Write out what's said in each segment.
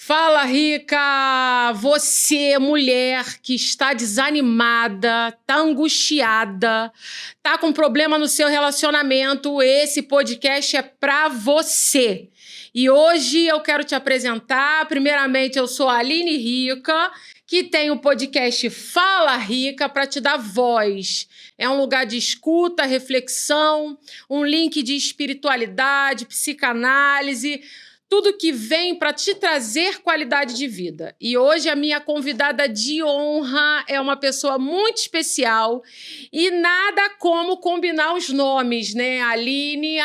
Fala, Rica! Você, mulher que está desanimada, está angustiada, está com problema no seu relacionamento, esse podcast é para você. E hoje eu quero te apresentar. Primeiramente, eu sou a Aline Rica, que tem o podcast Fala, Rica, para te dar voz. É um lugar de escuta, reflexão, um link de espiritualidade, psicanálise, tudo que vem para te trazer qualidade de vida. E hoje a minha convidada de honra é uma pessoa muito especial e nada como combinar os nomes, né? Aline.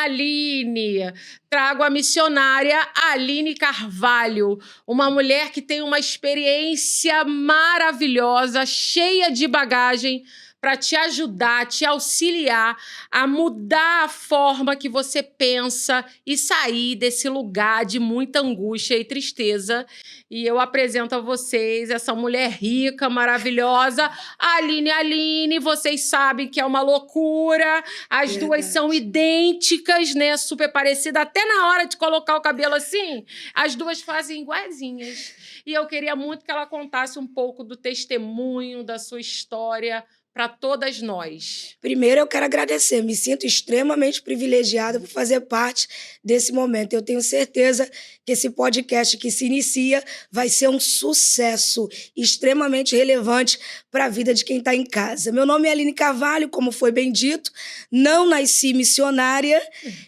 Trago a missionária Aline Carvalho, uma mulher que tem uma experiência maravilhosa, cheia de bagagem, para te ajudar, te auxiliar a mudar a forma que você pensa e sair desse lugar de muita angústia e tristeza. E eu apresento a vocês essa mulher rica, maravilhosa, Aline. Vocês sabem que é uma loucura. As duas são idênticas, né? Super parecidas. Até na hora de colocar o cabelo assim, as duas fazem iguaizinhas. E eu queria muito que ela contasse um pouco do testemunho, da sua história, para todas nós. Primeiro, eu quero agradecer. Me sinto extremamente privilegiada por fazer parte desse momento. Eu tenho certeza que esse podcast que se inicia vai ser um sucesso extremamente relevante para a vida de quem está em casa. Meu nome é Aline Carvalho, como foi bem dito. Não nasci missionária,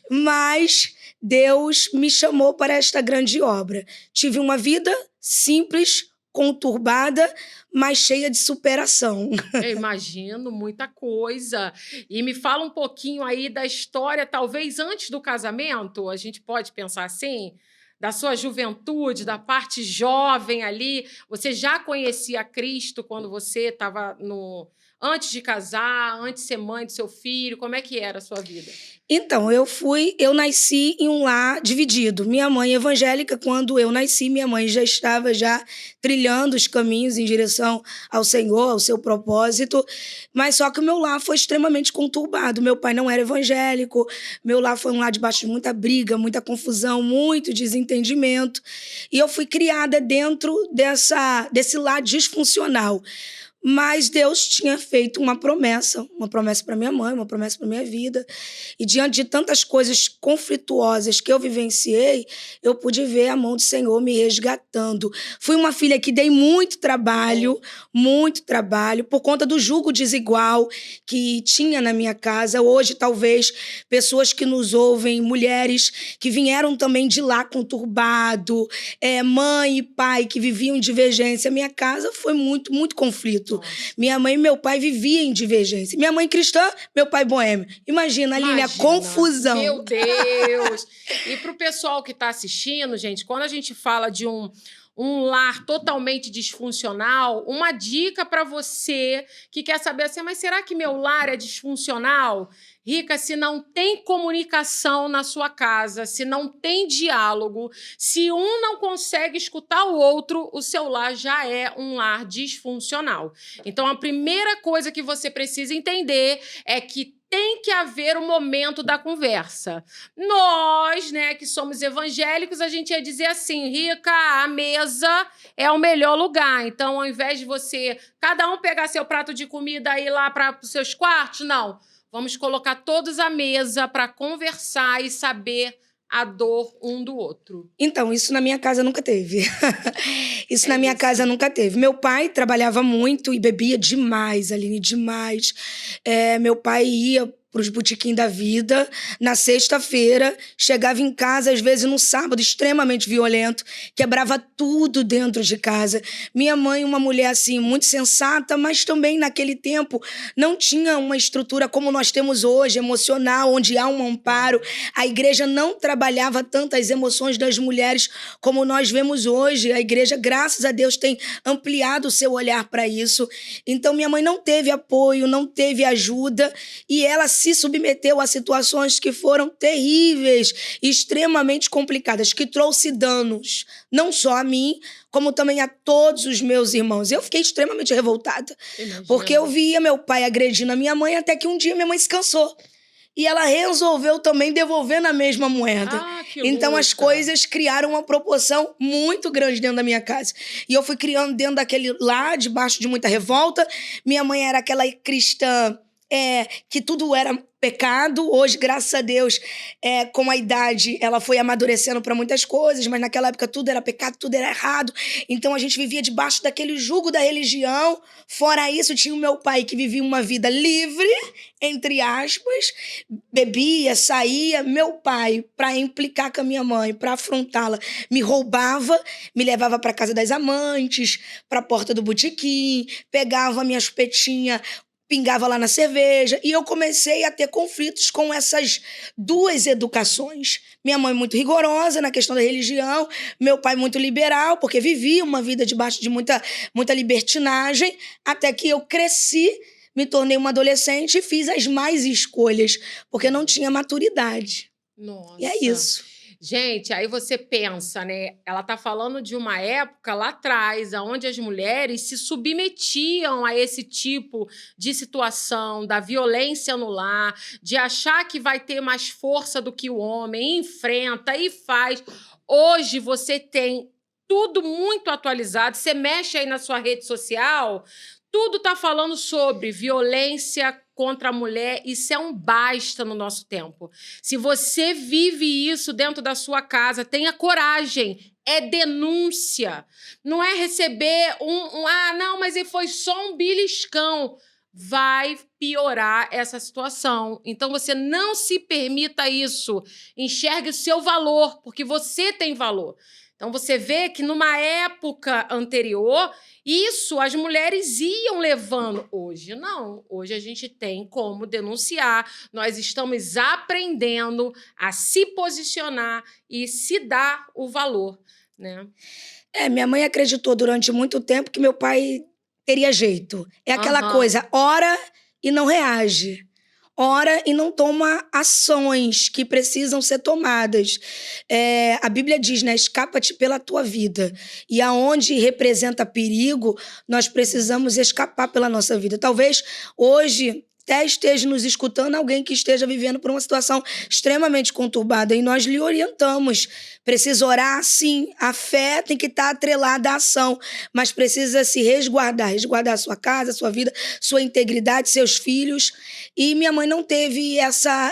mas Deus me chamou para esta grande obra. Tive uma vida simples, conturbada, mas cheia de superação. Eu imagino muita coisa. E me fala um pouquinho aí da história, talvez antes do casamento, a gente pode pensar assim, da sua juventude, da parte jovem ali. Você já conhecia Cristo quando você estava antes de casar, antes de ser mãe do seu filho? Como é que era a sua vida? Então, eu nasci em um lar dividido. Minha mãe evangélica, quando eu nasci, minha mãe já estava trilhando os caminhos em direção ao Senhor, ao seu propósito, mas só que o meu lar foi extremamente conturbado. Meu pai não era evangélico, meu lar foi um lar debaixo de muita briga, muita confusão, muito desentendimento, e eu fui criada dentro desse lar disfuncional. Mas Deus tinha feito uma promessa para minha mãe, uma promessa para minha vida. E diante de tantas coisas conflituosas que eu vivenciei, eu pude ver a mão do Senhor me resgatando. Fui uma filha que dei muito trabalho, por conta do jugo desigual que tinha na minha casa. Hoje, talvez, pessoas que nos ouvem, mulheres que vieram também de lá conturbado, mãe e pai que viviam em divergência. Minha casa foi muito, muito conflito. Minha mãe e meu pai viviam em divergência. Minha mãe cristã, meu pai boêmio. Imagina, Aline, a confusão. Meu Deus! E para o pessoal que está assistindo, gente, quando a gente fala de um lar totalmente disfuncional, uma dica para você que quer saber assim, mas será que meu lar é disfuncional? Rica, se não tem comunicação na sua casa, se não tem diálogo, se um não consegue escutar o outro, o seu lar já é um lar disfuncional. Então, a primeira coisa que você precisa entender é que tem que haver um momento da conversa. Nós, né, que somos evangélicos, a gente ia dizer assim, Rica, a mesa é o melhor lugar. Então, ao invés de cada um pegar seu prato de comida e ir lá para os seus quartos, não. Vamos colocar todos à mesa para conversar e saber a dor um do outro. Então, isso na minha casa nunca teve. Casa nunca teve. Meu pai trabalhava muito e bebia demais, Aline, demais. Meu pai ia para os botequins da vida, na sexta-feira, chegava em casa, às vezes no sábado, extremamente violento, quebrava tudo dentro de casa. Minha mãe, uma mulher assim, muito sensata, mas também naquele tempo não tinha uma estrutura como nós temos hoje, emocional, onde há um amparo. A igreja não trabalhava tanto as emoções das mulheres como nós vemos hoje. A igreja, graças a Deus, tem ampliado o seu olhar para isso. Então, minha mãe não teve apoio, não teve ajuda, e ela se submeteu a situações que foram terríveis, extremamente complicadas, que trouxe danos, não só a mim, como também a todos os meus irmãos. Eu fiquei extremamente revoltada, porque eu via meu pai agredindo a minha mãe, até que um dia minha mãe se cansou. e ela resolveu também devolver na mesma moeda. Ah, que Então as luta. coisas criaram uma proporção muito grande dentro da minha casa. E eu fui criando dentro daquele lá, debaixo de muita revolta. Minha mãe era aquela cristã que tudo era pecado. Hoje, graças a Deus, com a idade, ela foi amadurecendo para muitas coisas, mas naquela época tudo era pecado, tudo era errado. Então a gente vivia debaixo daquele jugo da religião. Fora isso, tinha o meu pai que vivia uma vida livre, entre aspas, bebia, saía. Meu pai, para implicar com a minha mãe, para afrontá-la, me roubava, me levava para casa das amantes, para a porta do botequim, pegava a minha chupetinha, pingava lá na cerveja, e eu comecei a ter conflitos com essas duas educações. Minha mãe muito rigorosa na questão da religião, meu pai muito liberal, porque vivia uma vida debaixo de muita libertinagem, até que eu cresci, me tornei uma adolescente e fiz as más escolhas, porque não tinha maturidade. Nossa. E é isso. Gente, aí você pensa, né? Ela tá falando de uma época lá atrás, onde as mulheres se submetiam a esse tipo de situação, da violência no lar, de achar que vai ter mais força do que o homem, enfrenta e faz. Hoje você tem tudo muito atualizado, você mexe aí na sua rede social, tudo está falando sobre violência contra a mulher. Isso é um basta no nosso tempo. Se você vive isso dentro da sua casa, tenha coragem. É denúncia. Não é receber não, mas ele foi só um beliscão. Vai piorar essa situação. Então, você não se permita isso. Enxergue o seu valor, porque você tem valor. Então, você vê que numa época anterior, isso as mulheres iam levando. Hoje, não. Hoje a gente tem como denunciar. Nós estamos aprendendo a se posicionar e se dar o valor, né? Minha mãe acreditou durante muito tempo que meu pai teria jeito. É aquela coisa, ora e não reage. Ora e não toma ações que precisam ser tomadas. A Bíblia diz, né? Escapa-te pela tua vida. E aonde representa perigo, nós precisamos escapar pela nossa vida. Talvez hoje até esteja nos escutando alguém que esteja vivendo por uma situação extremamente conturbada, e nós lhe orientamos. Precisa orar, sim. A fé tem que estar atrelada à ação, mas precisa se resguardar a sua casa, a sua vida, sua integridade, seus filhos. E minha mãe não teve essa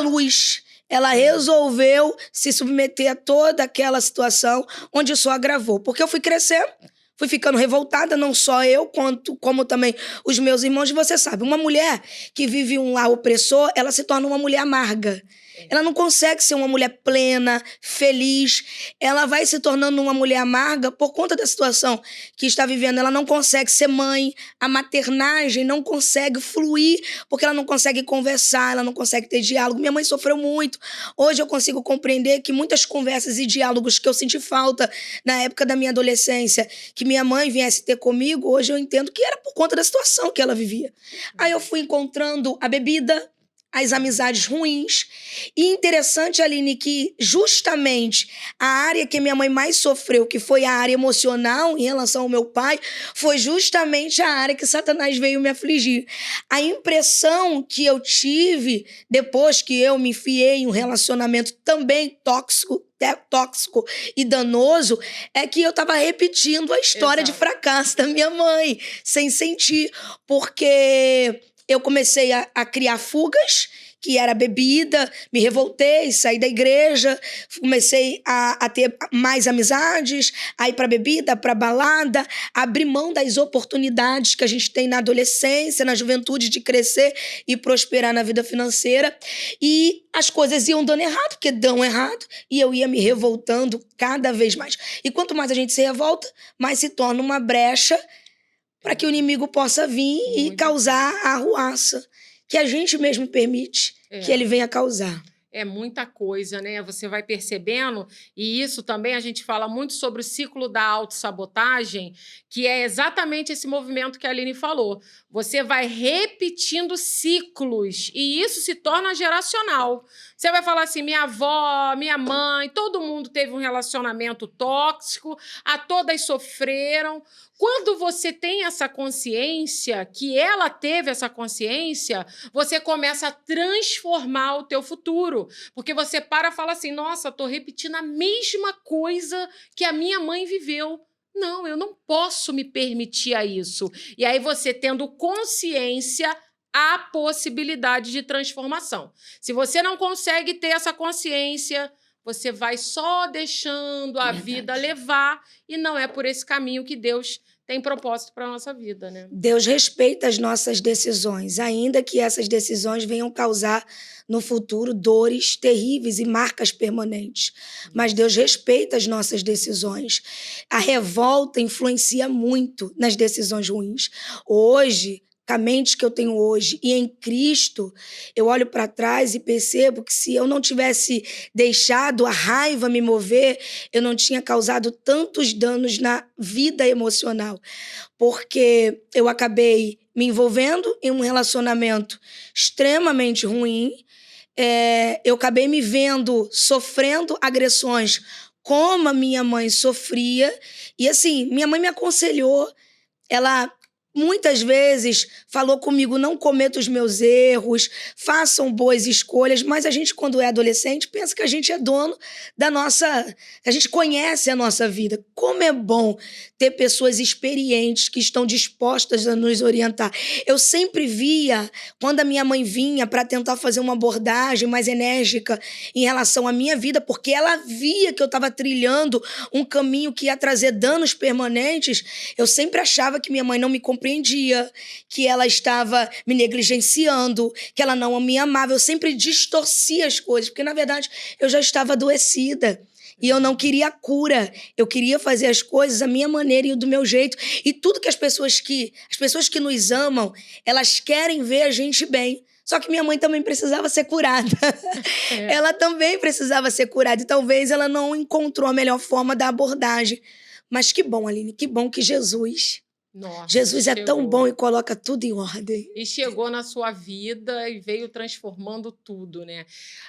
luz. Ela resolveu se submeter a toda aquela situação, onde só agravou. Porque eu fui crescendo, fui ficando revoltada, não só eu, como também os meus irmãos. E você sabe, uma mulher que vive um lar opressor, ela se torna uma mulher amarga. Ela não consegue ser uma mulher plena, feliz. Ela vai se tornando uma mulher amarga por conta da situação que está vivendo. Ela não consegue ser mãe. A maternagem não consegue fluir, porque ela não consegue conversar, ela não consegue ter diálogo. Minha mãe sofreu muito. Hoje eu consigo compreender que muitas conversas e diálogos que eu senti falta na época da minha adolescência, que minha mãe viesse ter comigo, hoje eu entendo que era por conta da situação que ela vivia. Aí eu fui encontrando a bebida, as amizades ruins. E interessante, Aline, que justamente a área que minha mãe mais sofreu, que foi a área emocional em relação ao meu pai, foi justamente a área que Satanás veio me afligir. A impressão que eu tive depois que eu me enfiei em um relacionamento também tóxico e danoso, é que eu estava repetindo a história de fracasso da minha mãe, sem sentir, porque eu comecei a criar fugas, que era bebida, me revoltei, saí da igreja, comecei a ter mais amizades, a ir para bebida, para balada, abrir mão das oportunidades que a gente tem na adolescência, na juventude, de crescer e prosperar na vida financeira. E as coisas iam dando errado, porque dão errado, e eu ia me revoltando cada vez mais. E quanto mais a gente se revolta, mais se torna uma brecha para que o inimigo possa vir e causar a arruaça, que a gente mesmo permite que ele venha causar. É muita coisa, né? Você vai percebendo, e isso também a gente fala muito sobre o ciclo da autossabotagem, que é exatamente esse movimento que a Aline falou. Você vai repetindo ciclos, e isso se torna geracional. Você vai falar assim, minha avó, minha mãe, todo mundo teve um relacionamento tóxico, a todas sofreram. Quando você tem essa consciência, que ela teve essa consciência, você começa a transformar o teu futuro. Porque você para e fala assim, nossa, estou repetindo a mesma coisa que a minha mãe viveu. Não, eu não posso me permitir a isso. E aí você tendo consciência, há possibilidade de transformação. Se você não consegue ter essa consciência, você vai só deixando a vida levar e não é por esse caminho que Deus tem propósito para a nossa vida, né? Deus respeita as nossas decisões, ainda que essas decisões venham causar no futuro dores terríveis e marcas permanentes. Mas Deus respeita as nossas decisões. A revolta influencia muito nas decisões ruins. Hoje, com a mente que eu tenho hoje e em Cristo, eu olho para trás e percebo que se eu não tivesse deixado a raiva me mover, eu não tinha causado tantos danos na vida emocional, porque eu acabei me envolvendo em um relacionamento extremamente ruim, eu acabei me vendo sofrendo agressões como a minha mãe sofria, e assim, minha mãe me aconselhou, ela muitas vezes falou comigo, não cometa os meus erros, façam boas escolhas, mas a gente, quando é adolescente, pensa que a gente é dono da nossa... A gente conhece a nossa vida. Como é bom ter pessoas experientes que estão dispostas a nos orientar. Eu sempre via, quando a minha mãe vinha para tentar fazer uma abordagem mais enérgica em relação à minha vida, porque ela via que eu estava trilhando um caminho que ia trazer danos permanentes, eu sempre achava que minha mãe não me compreendia, que ela estava me negligenciando, que ela não me amava. Eu sempre distorcia as coisas, porque, na verdade, eu já estava adoecida. E eu não queria cura. Eu queria fazer as coisas da minha maneira e do meu jeito. E tudo que as pessoas que nos amam, elas querem ver a gente bem. Só que minha mãe também precisava ser curada. Ela também precisava ser curada. E talvez ela não encontrou a melhor forma da abordagem. Mas que bom, Aline, que bom que Jesus... Nossa, Jesus é tão bom e coloca tudo em ordem. E chegou na sua vida e veio transformando tudo, né?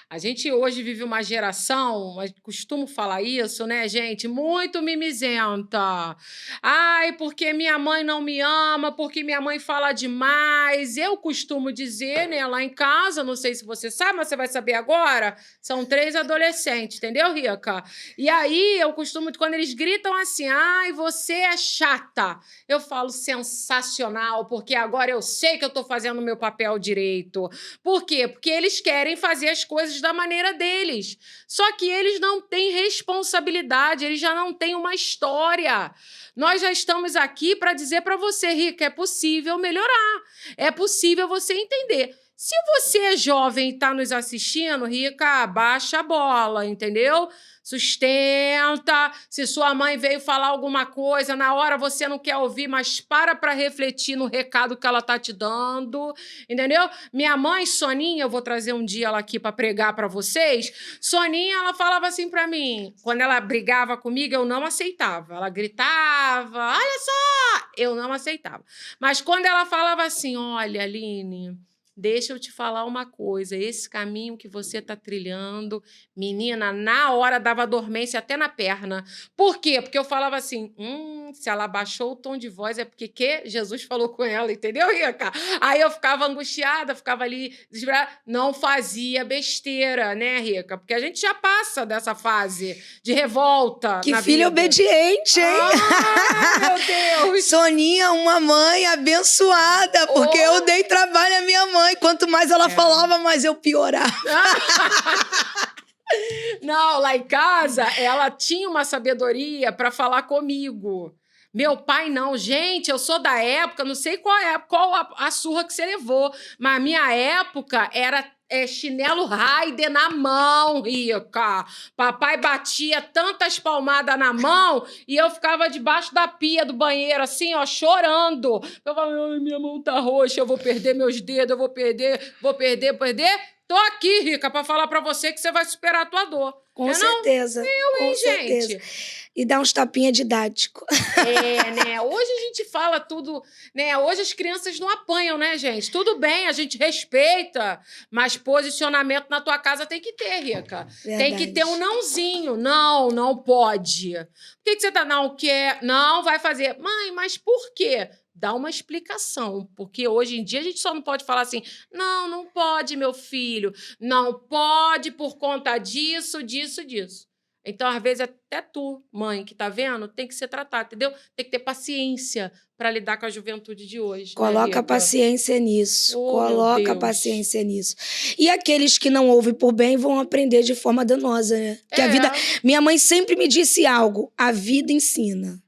A gente hoje vive uma geração, mas costumo falar isso, né, gente? Muito mimizenta. Ai, porque minha mãe não me ama, porque minha mãe fala demais. Eu costumo dizer, né, lá em casa, não sei se você sabe, mas você vai saber agora, são 3 adolescentes, entendeu, Rica? E aí, eu costumo, quando eles gritam assim, ai, você é chata, eu falo sensacional, porque agora eu sei que eu estou fazendo o meu papel direito. Por quê? Porque eles querem fazer as coisas da maneira deles. Só que eles não têm responsabilidade, eles já não têm uma história. Nós já estamos aqui para dizer para você, Rica, é possível melhorar. É possível você entender. Se você é jovem e está nos assistindo, Rica, baixa a bola, entendeu? Sustenta. Se sua mãe veio falar alguma coisa, na hora você não quer ouvir, mas para refletir no recado que ela tá te dando, entendeu? Minha mãe, Soninha, eu vou trazer um dia ela aqui para pregar para vocês. Soninha, ela falava assim para mim, quando ela brigava comigo, eu não aceitava. Ela gritava, olha só! Eu não aceitava. Mas quando ela falava assim, olha, Aline... Deixa eu te falar uma coisa, esse caminho que você está trilhando, menina, na hora dava dormência até na perna. Por quê? Porque eu falava assim, se ela baixou o tom de voz é porque Jesus falou com ela, entendeu, Rica? Aí eu ficava angustiada, ficava ali desesperada, não fazia besteira, né, Rica? Porque a gente já passa dessa fase de revolta. Que filha obediente, hein? Meu Deus! Soninha, uma mãe abençoada, porque eu dei trabalho à minha mãe. Quanto mais ela falava, mais eu piorava. Não, lá em casa, ela tinha uma sabedoria para falar comigo. Meu pai não. Gente, eu sou da época, não sei qual a surra que você levou, mas a minha época era chinelo Raider na mão, Rica. Papai batia tantas palmadas na mão e eu ficava debaixo da pia do banheiro, assim, ó, chorando. Eu falava, minha mão tá roxa, eu vou perder meus dedos, eu vou perder. Tô aqui, Rica, pra falar pra você que você vai superar a tua dor. Com certeza. Com certeza. Gente. E dar uns tapinha didático. Né? Hoje a gente fala tudo, né? Hoje as crianças não apanham, né, gente? Tudo bem, a gente respeita, mas posicionamento na tua casa tem que ter, Rica. Verdade. Tem que ter um nãozinho. Não, não pode. Por que você tá, não quer? Não, vai fazer. Mãe, mas por quê? Dá uma explicação, porque hoje em dia a gente só não pode falar assim, não, não pode, meu filho, não pode por conta disso, disso, disso. Então, às vezes, até tu, mãe, que tá vendo, tem que ser tratada, entendeu? Tem que ter paciência para lidar com a juventude de hoje. Coloca paciência nisso. Oh, Coloca paciência nisso. E aqueles que não ouvem por bem vão aprender de forma danosa, né? Que a vida... Minha mãe sempre me disse algo, a vida ensina.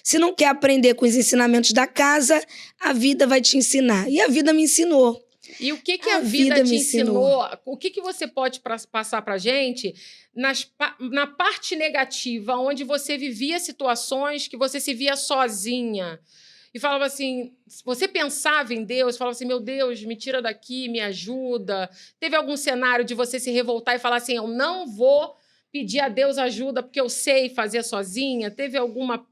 Se não quer aprender com os ensinamentos da casa, a vida vai te ensinar. E a vida me ensinou. E o que a vida te ensinou? O que você pode passar pra gente na parte negativa, onde você vivia situações que você se via sozinha? E falava assim, você pensava em Deus, falava assim, meu Deus, me tira daqui, me ajuda. Teve algum cenário de você se revoltar e falar assim, eu não vou pedir a Deus ajuda porque eu sei fazer sozinha? Teve alguma...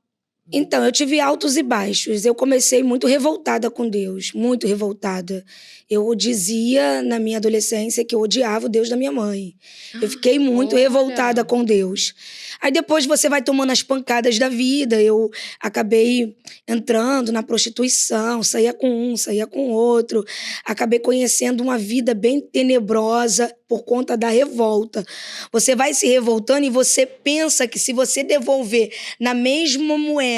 Então, eu tive altos e baixos. Eu comecei muito revoltada com Deus, muito revoltada. Eu dizia na minha adolescência que eu odiava o Deus da minha mãe. Eu fiquei muito revoltada com Deus. Aí depois você vai tomando as pancadas da vida. Eu acabei entrando na prostituição, saía com um, saía com outro. Acabei conhecendo uma vida bem tenebrosa por conta da revolta. Você vai se revoltando e você pensa que se você devolver na mesma moeda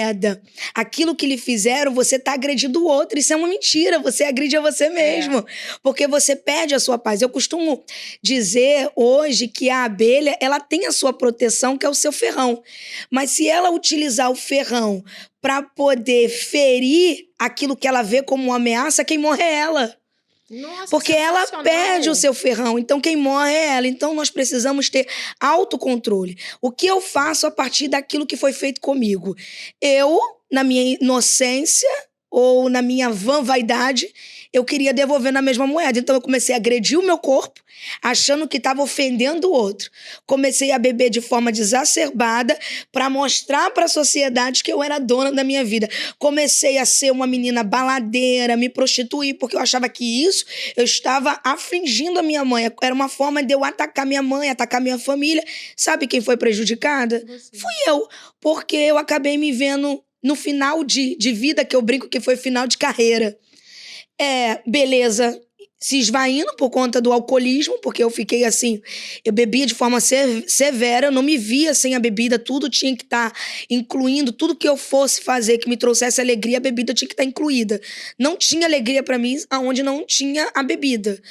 aquilo que lhe fizeram, você está agredindo o outro. Isso é uma mentira, você agride a você mesmo, porque você perde a sua paz. Eu costumo dizer hoje que a abelha, ela tem a sua proteção, que é o seu ferrão. Mas se ela utilizar o ferrão para poder ferir aquilo que ela vê como uma ameaça, quem morre é ela. Nossa, porque ela perde o seu ferrão, então quem morre é ela. Então nós precisamos ter autocontrole. O que eu faço a partir daquilo que foi feito comigo? Eu, na minha inocência ou na minha vaidade, eu queria devolver na mesma moeda. Então eu comecei a agredir o meu corpo, achando que estava ofendendo o outro. Comecei a beber de forma desacerbada para mostrar para a sociedade que eu era dona da minha vida. Comecei a ser uma menina baladeira, me prostituir, porque eu achava que isso eu estava afligindo a minha mãe. Era uma forma de eu atacar minha mãe, atacar minha família. Sabe quem foi prejudicada? Fui eu, porque eu acabei me vendo no final de vida, que eu brinco que foi final de carreira. Beleza, se esvaindo por conta do alcoolismo, porque eu fiquei assim, eu bebia de forma severa, eu não me via sem a bebida, tudo tinha que estar incluindo, tudo que eu fosse fazer que me trouxesse alegria, a bebida tinha que estar incluída. Não tinha alegria pra mim aonde não tinha a bebida.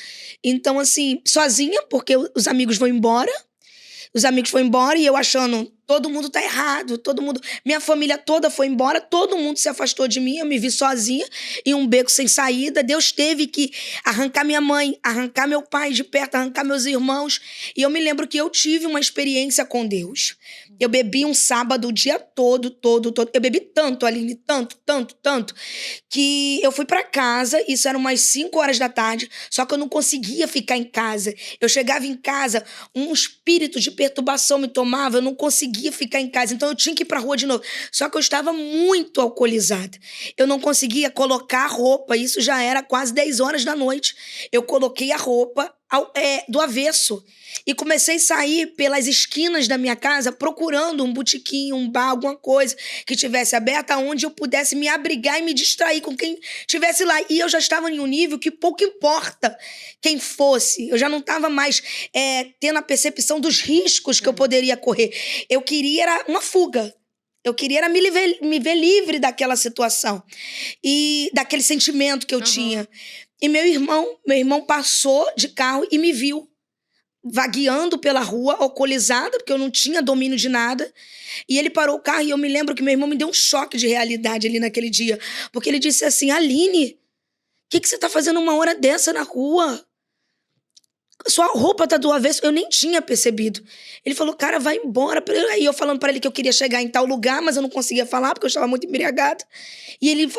Então, assim, sozinha, porque os amigos vão embora, e eu achando, todo mundo tá errado, todo mundo... Minha família toda foi embora, todo mundo se afastou de mim, eu me vi sozinha, em um beco sem saída. Deus teve que arrancar minha mãe, arrancar meu pai de perto, arrancar meus irmãos. E eu me lembro que eu tive uma experiência com Deus. Eu bebi um sábado o dia todo. Eu bebi tanto, Aline, tanto, que eu fui pra casa, isso era umas 5 horas da tarde, só que eu não conseguia ficar em casa. Eu chegava em casa, um espírito de perturbação me tomava, eu não conseguia ficar em casa, então eu tinha que ir pra rua de novo. Só que eu estava muito alcoolizada. Eu não conseguia colocar a roupa, isso já era quase 10 horas da noite. Eu coloquei a roupa do avesso e comecei a sair pelas esquinas da minha casa procurando um botequim, um bar, alguma coisa que tivesse aberta onde eu pudesse me abrigar e me distrair com quem estivesse lá. E eu já estava em um nível que pouco importa quem fosse. Eu já não estava mais tendo a percepção dos riscos que eu poderia correr. Eu queria era uma fuga. Eu queria era me ver livre daquela situação e daquele sentimento que eu tinha. E meu irmão passou de carro e me viu vagueando pela rua, alcoolizada, porque eu não tinha domínio de nada. E ele parou o carro e eu me lembro que meu irmão me deu um choque de realidade ali naquele dia. Porque ele disse assim, Aline, o que você tá fazendo uma hora dessa na rua? Sua roupa tá do avesso. Eu nem tinha percebido. Ele falou, cara, vai embora. Aí eu falando pra ele que eu queria chegar em tal lugar, mas eu não conseguia falar porque eu estava muito embriagada. E ele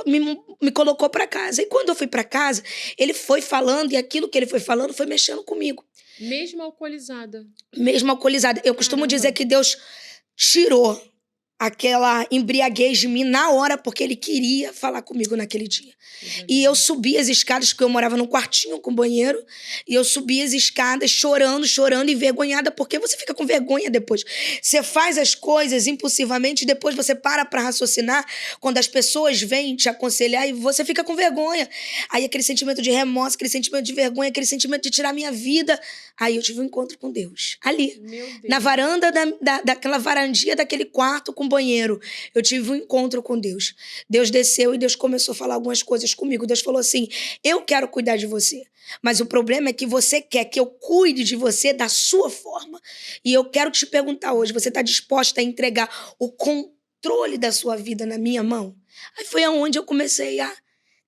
me colocou pra casa. E quando eu fui pra casa, ele foi falando e aquilo que ele foi falando foi mexendo comigo. Mesmo alcoolizada. Mesmo alcoolizada. Eu costumo dizer que Deus tirou aquela embriaguez de mim na hora, porque ele queria falar comigo naquele dia. E eu subi as escadas, porque eu morava num quartinho com banheiro, e eu subi as escadas chorando, envergonhada, porque você fica com vergonha depois. Você faz as coisas impulsivamente, e depois você para raciocinar, quando as pessoas vêm te aconselhar, e você fica com vergonha. Aí aquele sentimento de remorso, aquele sentimento de vergonha, aquele sentimento de tirar minha vida. Aí eu tive um encontro com Deus, ali, na varanda daquela varandinha daquele quarto com banheiro. Eu tive um encontro com Deus. Deus desceu e Deus começou a falar algumas coisas comigo. Deus falou assim, eu quero cuidar de você, mas o problema é que você quer que eu cuide de você da sua forma. E eu quero te perguntar hoje, você está disposta a entregar o controle da sua vida na minha mão? Aí foi aonde eu comecei a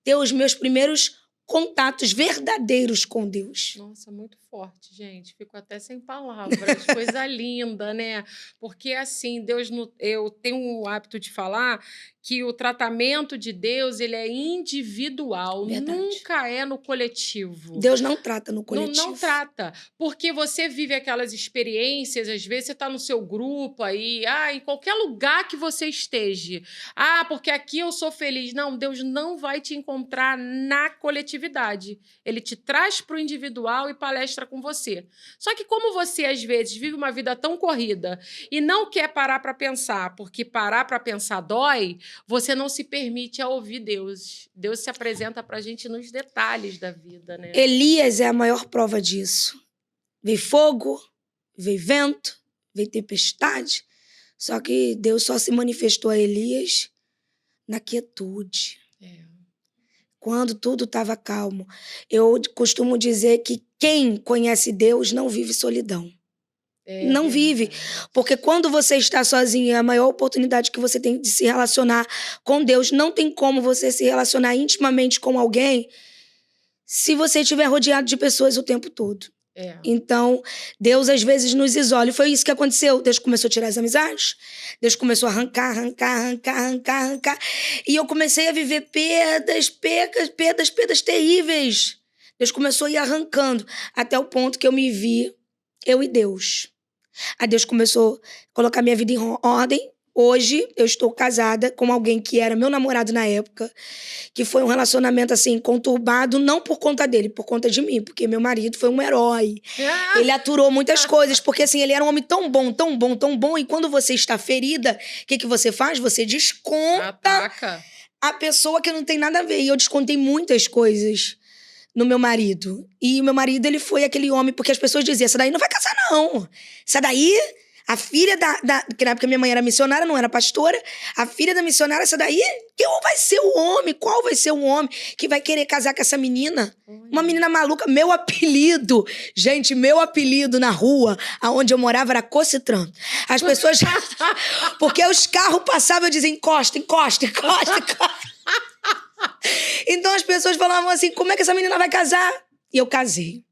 ter os meus primeiros contatos verdadeiros com Deus. Nossa, muito forte, gente. Fico até sem palavras. Coisa linda, né? Porque, assim, eu tenho o hábito de falar que o tratamento de Deus, ele é individual. Verdade. Nunca é no coletivo. Deus não trata no coletivo. Não trata. Porque você vive aquelas experiências, às vezes você está no seu grupo aí, em qualquer lugar que você esteja. Porque aqui eu sou feliz. Não, Deus não vai te encontrar na coletividade. Ele te traz para o individual e palestra com você. Só que como você, às vezes, vive uma vida tão corrida e não quer parar para pensar, porque parar para pensar dói, você não se permite a ouvir Deus. Deus se apresenta para a gente nos detalhes da vida, né? Elias é a maior prova disso. Veio fogo, veio vento, veio tempestade. Só que Deus só se manifestou a Elias na quietude. Quando tudo estava calmo. Eu costumo dizer que quem conhece Deus não vive solidão. Não vive. Porque quando você está sozinho, é a maior oportunidade que você tem de se relacionar com Deus. Não tem como você se relacionar intimamente com alguém se você estiver rodeado de pessoas o tempo todo. Então, Deus às vezes nos isola. E foi isso que aconteceu. Deus começou a tirar as amizades. Deus começou a arrancar. E eu comecei a viver perdas terríveis. Deus começou a ir arrancando. Até o ponto que eu me vi, eu e Deus. Aí Deus começou a colocar minha vida em ordem. Hoje, eu estou casada com alguém que era meu namorado na época, que foi um relacionamento, assim, conturbado, não por conta dele, por conta de mim, porque meu marido foi um herói. Ele aturou muitas coisas, porque, assim, ele era um homem tão bom, e quando você está ferida, o que você faz? Você desconta a pessoa que não tem nada a ver. E eu descontei muitas coisas no meu marido. E o meu marido, ele foi aquele homem, porque as pessoas diziam, essa daí não vai casar, não. Essa daí... A filha que na época minha mãe era missionária, não era pastora. A filha da missionária, essa daí, qual vai ser o homem que vai querer casar com essa menina? Uma menina maluca. Meu apelido na rua, aonde eu morava, era Cocitran. As pessoas... Porque os carros passavam e diziam, encosta. Então as pessoas falavam assim, como é que essa menina vai casar? E eu casei.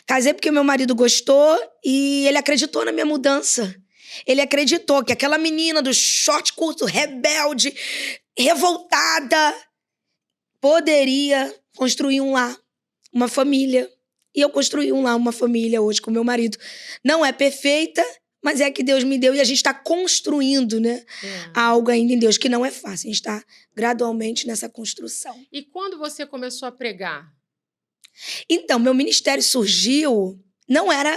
Casei porque meu marido gostou e ele acreditou na minha mudança. Ele acreditou que aquela menina do short curto, rebelde, revoltada, poderia construir um lar, uma família. E eu construí um lar, uma família hoje com meu marido. Não é perfeita, mas é a que Deus me deu e a gente está construindo, né? Algo ainda em Deus, que não é fácil. A gente está gradualmente nessa construção. E quando você começou a pregar? Então, meu ministério surgiu, não era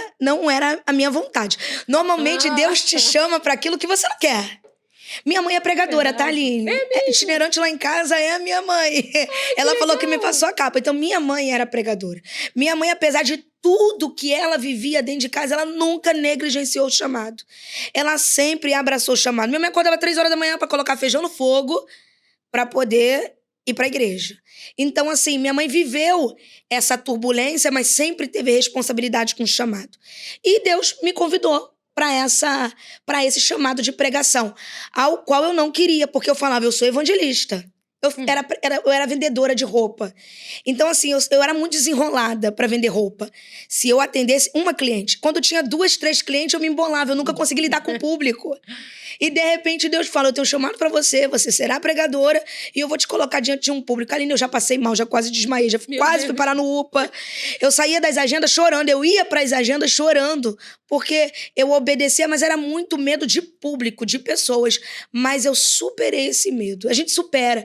a minha vontade. Normalmente, Deus te chama para aquilo que você não quer. Minha mãe é pregadora, tá, Aline? Itinerante lá em casa é a minha mãe. Ela falou que me passou a capa. Então, minha mãe era pregadora. Minha mãe, apesar de tudo que ela vivia dentro de casa, ela nunca negligenciou o chamado. Ela sempre abraçou o chamado. Minha mãe acordava 3 horas da manhã para colocar feijão no fogo para poder ir para a igreja. Então, assim, minha mãe viveu essa turbulência, mas sempre teve responsabilidade com o chamado. E Deus me convidou para esse chamado de pregação, ao qual eu não queria, porque eu falava, eu sou evangelista. Eu era vendedora de roupa. Então, assim, eu era muito desenrolada para vender roupa. Se eu atendesse uma cliente, quando tinha 2, 3 clientes, eu me embolava. Eu nunca consegui lidar com o público. E de repente Deus fala, eu tenho chamado pra você, você será pregadora e eu vou te colocar diante de um público. Aline, eu já passei mal, já quase desmaiei, já quase fui parar no UPA. Eu saía das agendas chorando, eu ia pras agendas chorando, porque eu obedecia, mas era muito medo de público, de pessoas. Mas eu superei esse medo. A gente supera.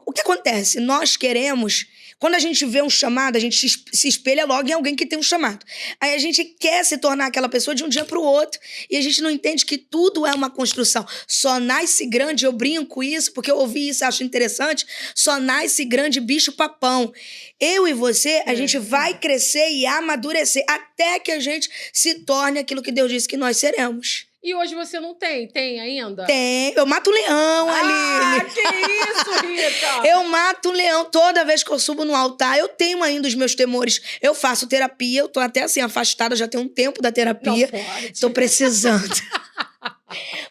O que acontece? Nós queremos... Quando a gente vê um chamado, a gente se espelha logo em alguém que tem um chamado. Aí a gente quer se tornar aquela pessoa de um dia para o outro. E a gente não entende que tudo é uma construção. Só nasce grande, eu brinco isso, porque eu ouvi isso, acho interessante. Só nasce grande bicho-papão. Eu e você, a gente vai crescer e amadurecer até que a gente se torne aquilo que Deus disse que nós seremos. E hoje você não tem? Tem ainda? Tem. Eu mato o leão, Aline. Ah, que isso, Rita! Eu mato o leão toda vez que eu subo no altar. Eu tenho ainda os meus temores. Eu faço terapia. Eu tô até assim afastada, já tem um tempo da terapia. Não pode. Tô precisando.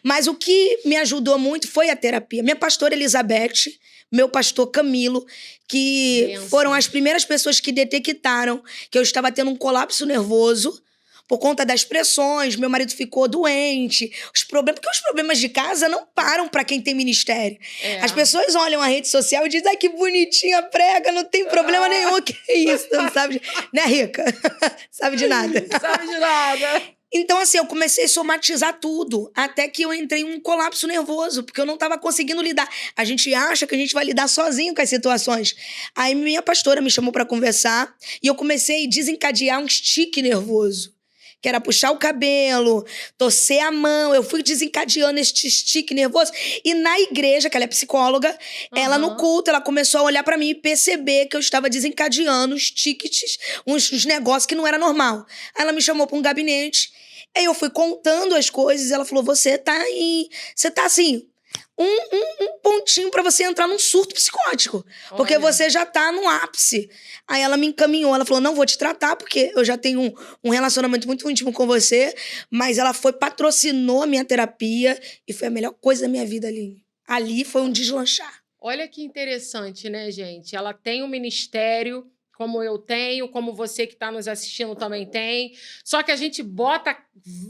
Mas o que me ajudou muito foi a terapia. Minha pastora Elizabeth, meu pastor Camilo, que Benção. foram as primeiras pessoas que detectaram que eu estava tendo um colapso nervoso. Por conta das pressões, meu marido ficou doente. Porque os problemas de casa não param para quem tem ministério. As pessoas olham a rede social e dizem, ai, que bonitinha, prega, não tem problema nenhum. Que isso? Tu não sabe né, Rica? Sabe de nada. Sabe de nada. Então, assim, eu comecei a somatizar tudo, até que eu entrei em um colapso nervoso, porque eu não estava conseguindo lidar. A gente acha que a gente vai lidar sozinho com as situações. Aí minha pastora me chamou para conversar e eu comecei a desencadear um tique nervoso. Que era puxar o cabelo, torcer a mão. Eu fui desencadeando este estique nervoso. E na igreja, que ela é psicóloga, ela no culto, ela começou a olhar pra mim e perceber que eu estava desencadeando os tiques, uns negócios que não era normal. Aí ela me chamou pra um gabinete. Aí eu fui contando as coisas. Ela falou, você tá assim... Um pontinho pra você entrar num surto psicótico. Porque você já tá no ápice. Aí ela me encaminhou, ela falou, não vou te tratar, porque eu já tenho um relacionamento muito íntimo com você. Mas ela patrocinou a minha terapia e foi a melhor coisa da minha vida ali. Ali foi um deslanchar. Olha que interessante, né, gente? Ela tem um ministério, como eu tenho, como você que está nos assistindo também tem. Só que a gente bota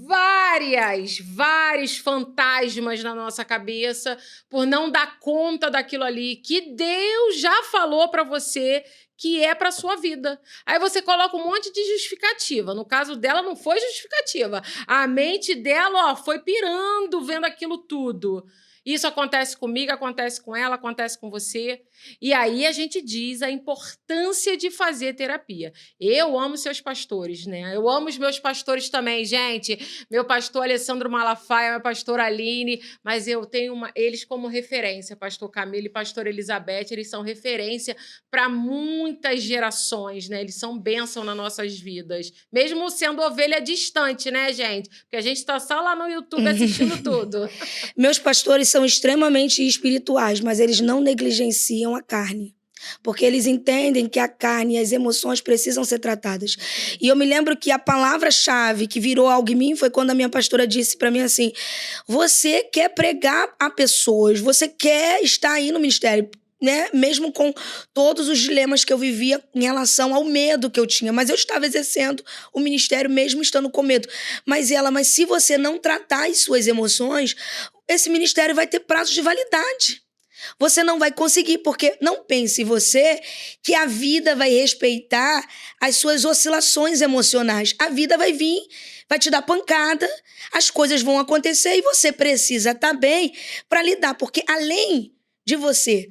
vários fantasmas na nossa cabeça por não dar conta daquilo ali que Deus já falou para você que é para sua vida. Aí você coloca um monte de justificativa. No caso dela, não foi justificativa. A mente dela, ó, foi pirando, vendo aquilo tudo. Isso acontece comigo, acontece com ela, acontece com você. E aí a gente diz a importância de fazer terapia. Eu amo seus pastores, né? Eu amo os meus pastores também, gente. Meu pastor Alessandro Malafaia, minha pastora Aline, mas eu tenho eles como referência, pastor Camilo e pastor Elizabeth, eles são referência para muitas gerações, né? Eles são bênção nas nossas vidas. Mesmo sendo ovelha distante, né, gente? Porque a gente está só lá no YouTube assistindo tudo. Meus pastores são extremamente espirituais, mas eles não negligenciam a carne. Porque eles entendem que a carne e as emoções precisam ser tratadas. E eu me lembro que a palavra-chave que virou algo em mim foi quando a minha pastora disse para mim assim, você quer pregar a pessoas, você quer estar aí no ministério, né? Mesmo com todos os dilemas que eu vivia em relação ao medo que eu tinha. Mas eu estava exercendo o ministério mesmo estando com medo. Mas se você não tratar as suas emoções, esse ministério vai ter prazo de validade. Você não vai conseguir, porque não pense você que a vida vai respeitar as suas oscilações emocionais. A vida vai vir, vai te dar pancada, as coisas vão acontecer e você precisa estar bem para lidar. Porque além de você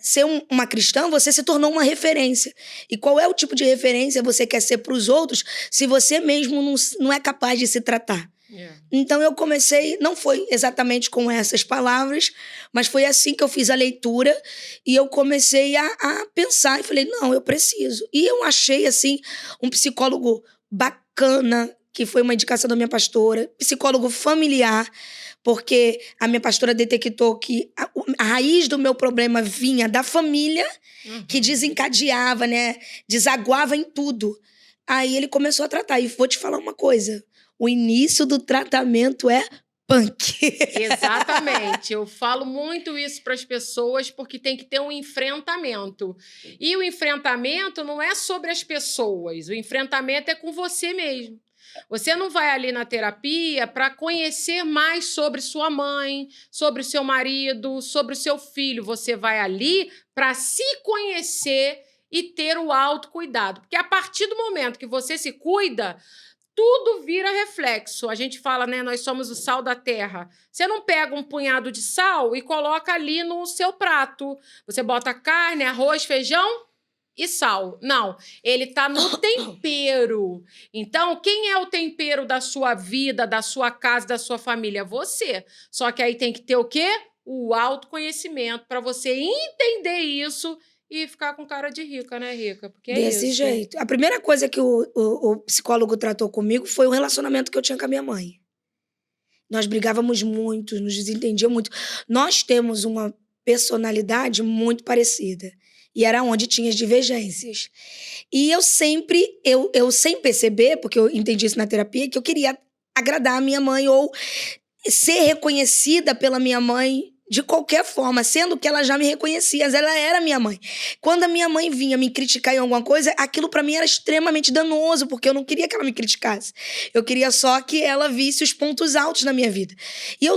ser uma cristã, você se tornou uma referência. E qual é o tipo de referência você quer ser para os outros se você mesmo não é capaz de se tratar? Então eu comecei, não foi exatamente com essas palavras, mas foi assim que eu fiz a leitura e eu comecei a pensar e falei, não, eu preciso. E eu achei assim um psicólogo bacana, que foi uma indicação da minha pastora, psicólogo familiar, porque a minha pastora detectou que a raiz do meu problema vinha da família, que desencadeava, né, desaguava em tudo. Aí ele começou a tratar. E vou te falar uma coisa, o início do tratamento é punk. Exatamente. Eu falo muito isso para as pessoas porque tem que ter um enfrentamento. E o enfrentamento não é sobre as pessoas. O enfrentamento é com você mesmo. Você não vai ali na terapia para conhecer mais sobre sua mãe, sobre o seu marido, sobre o seu filho. Você vai ali para se conhecer e ter o autocuidado. Porque a partir do momento que você se cuida, tudo vira reflexo. A gente fala, né? Nós somos o sal da terra. Você não pega um punhado de sal e coloca ali no seu prato. Você bota carne, arroz, feijão e sal. Não, ele está no tempero. Então, quem é o tempero da sua vida, da sua casa, da sua família? Você. Só que aí tem que ter o quê? O autoconhecimento para você entender isso e ficar com cara de rica, né, Rica? Porque é Desse isso. jeito. A primeira coisa que o psicólogo tratou comigo foi o relacionamento que eu tinha com a minha mãe. Nós brigávamos muito, nos desentendíamos muito. Nós temos uma personalidade muito parecida. E era onde tinha as divergências. E eu sem perceber, porque eu entendi isso na terapia, que eu queria agradar a minha mãe ou ser reconhecida pela minha mãe de qualquer forma, sendo que ela já me reconhecia, ela era minha mãe. Quando a minha mãe vinha me criticar em alguma coisa, aquilo pra mim era extremamente danoso, porque eu não queria que ela me criticasse. Eu queria só que ela visse os pontos altos na minha vida. E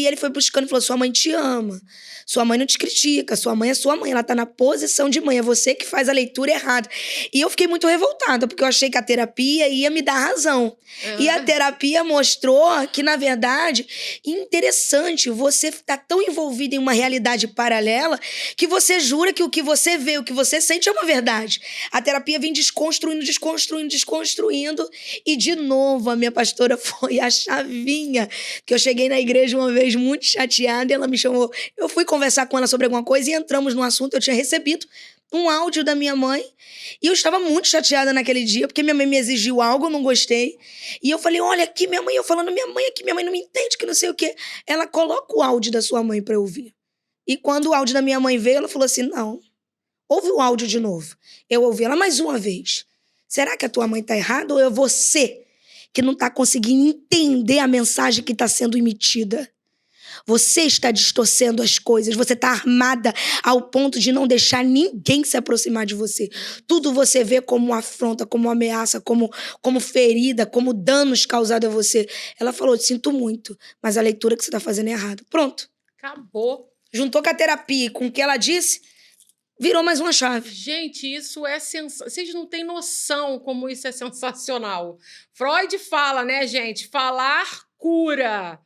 ele foi buscando e falou, sua mãe te ama, sua mãe não te critica, sua mãe é sua mãe, ela tá na posição de mãe, é você que faz a leitura errada. E eu fiquei muito revoltada, porque eu achei que a terapia ia me dar razão. E a terapia mostrou que, na verdade, interessante, você tá tão envolvido em uma realidade paralela que você jura que o que você vê, o que você sente é uma verdade. A terapia vem desconstruindo, e de novo a minha pastora foi a chavinha, que eu cheguei na igreja uma vez muito chateada e ela me chamou, eu fui conversar com ela sobre alguma coisa e entramos no assunto, eu tinha recebido um áudio da minha mãe e eu estava muito chateada naquele dia, porque minha mãe me exigiu algo, eu não gostei. E eu falei, olha aqui minha mãe, eu falando minha mãe aqui, minha mãe não me entende, que não sei o quê. Ela coloca o áudio da sua mãe para eu ouvir. E quando o áudio da minha mãe veio, ela falou assim, não, ouve o áudio de novo. Eu ouvi ela mais uma vez. Será que a tua mãe tá errada ou é você que não tá conseguindo entender a mensagem que está sendo emitida? Você está distorcendo as coisas, você está armada ao ponto de não deixar ninguém se aproximar de você. Tudo você vê como afronta, como ameaça, como ferida, como danos causados a você. Ela falou, sinto muito, mas a leitura que você está fazendo é errada. Pronto. Acabou. Juntou com a terapia e com o que ela disse, virou mais uma chave. Gente, isso é sensacional. Vocês não têm noção como isso é sensacional. Freud fala, né, gente? Falar cura.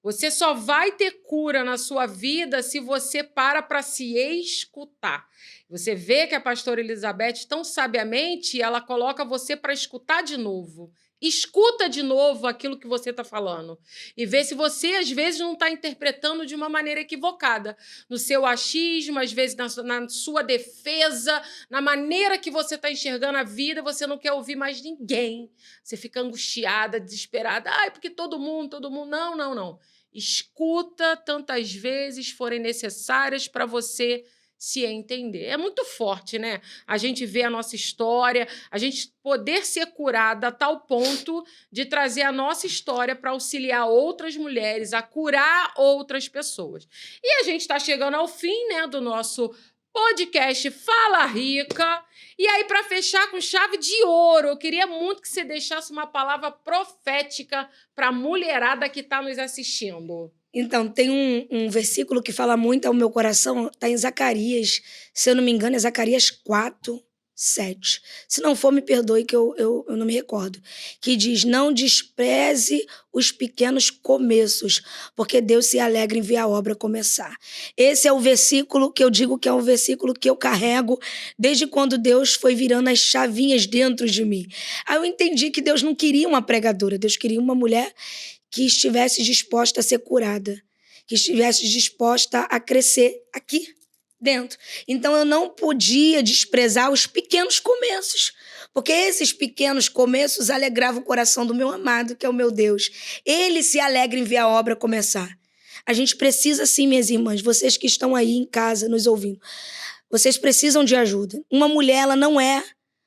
Você só vai ter cura na sua vida se você para se escutar. Você vê que a pastora Elizabeth, tão sabiamente, ela coloca você para escutar de novo. Escuta de novo aquilo que você está falando. E vê se você, às vezes, não está interpretando de uma maneira equivocada. No seu achismo, às vezes, na sua defesa, na maneira que você está enxergando a vida, você não quer ouvir mais ninguém. Você fica angustiada, desesperada. Ai, porque todo mundo... Não, não, não. Escuta tantas vezes forem necessárias para você se entender. É muito forte, né? A gente vê a nossa história, a gente poder ser curada a tal ponto de trazer a nossa história para auxiliar outras mulheres, a curar outras pessoas. E a gente está chegando ao fim, né, do nosso podcast Fala Rica. E aí, para fechar com chave de ouro, eu queria muito que você deixasse uma palavra profética para a mulherada que está nos assistindo. Então, tem um versículo que fala muito ao meu coração, está em Zacarias, se eu não me engano, é Zacarias 4:7. Se não for, me perdoe que eu não me recordo. Que diz, não despreze os pequenos começos, porque Deus se alegra em ver a obra começar. Esse é o versículo que eu digo que é um versículo que eu carrego desde quando Deus foi virando as chavinhas dentro de mim. Aí eu entendi que Deus não queria uma pregadora, Deus queria uma mulher que estivesse disposta a ser curada, que estivesse disposta a crescer aqui dentro. Então, eu não podia desprezar os pequenos começos, porque esses pequenos começos alegravam o coração do meu amado, que é o meu Deus. Ele se alegra em ver a obra começar. A gente precisa sim, minhas irmãs, vocês que estão aí em casa nos ouvindo, vocês precisam de ajuda. Uma mulher, ela não é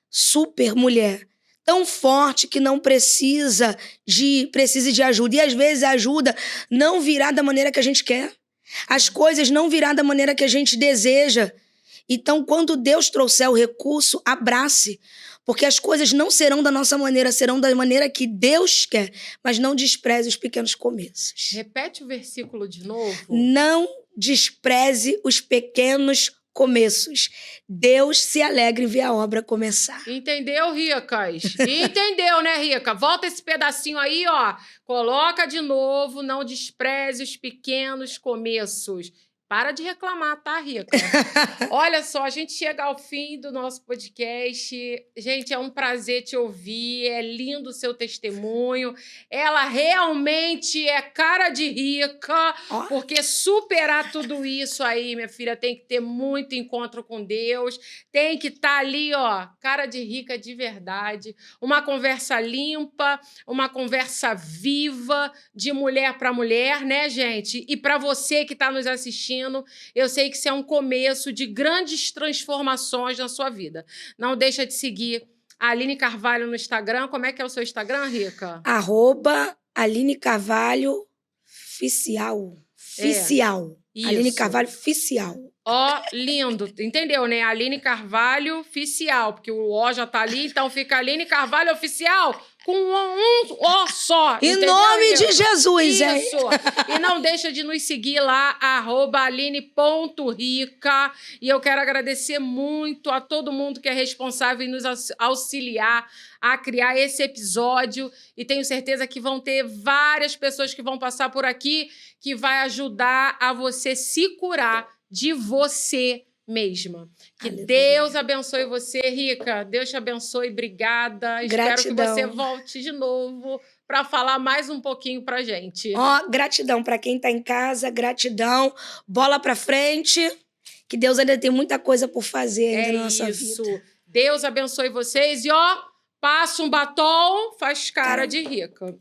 super mulher, tão forte que não precise de ajuda. E às vezes a ajuda não virá da maneira que a gente quer. As coisas não virá da maneira que a gente deseja. Então, quando Deus trouxer o recurso, abrace. Porque as coisas não serão da nossa maneira, serão da maneira que Deus quer. Mas não despreze os pequenos começos. Repete o versículo de novo. Não despreze os pequenos começos. Deus se alegra em ver a obra começar. Entendeu, Ricas? Entendeu, né, Rica? Volta esse pedacinho aí, ó. Coloca de novo, não despreze os pequenos começos. Para de reclamar, tá, Rica? Olha só, a gente chega ao fim do nosso podcast. Gente, é um prazer te ouvir. É lindo o seu testemunho. Ela realmente é cara de rica, porque superar tudo isso aí, minha filha, tem que ter muito encontro com Deus. Tem que estar ali, ó, cara de rica de verdade. Uma conversa limpa, uma conversa viva, de mulher para mulher, né, gente? E para você que está nos assistindo, eu sei que isso é um começo de grandes transformações na sua vida. Não deixa de seguir a Aline Carvalho no Instagram. Como é que é o seu Instagram, Rica? @Aline Carvalho Oficial. Oficial. Aline Carvalho Oficial. Ó, lindo. Entendeu, né? Aline Carvalho Oficial, porque o O já tá ali, então fica Aline Carvalho Oficial com um O só. Em nome de Jesus, hein? Isso. E não deixa de nos seguir lá, @aline.rica. E eu quero agradecer muito a todo mundo que é responsável em nos auxiliar a criar esse episódio. E tenho certeza que vão ter várias pessoas que vão passar por aqui que vai ajudar a você se curar de você mesma. Que Aleluia. Deus abençoe você, Rica. Deus te abençoe. Obrigada. Gratidão. Espero que você volte de novo para falar mais um pouquinho pra gente. Gratidão para quem tá em casa, gratidão. Bola pra frente, que Deus ainda tem muita coisa por fazer ainda na nossa vida. Deus abençoe vocês e, ó, passa um batom, faz cara de rica.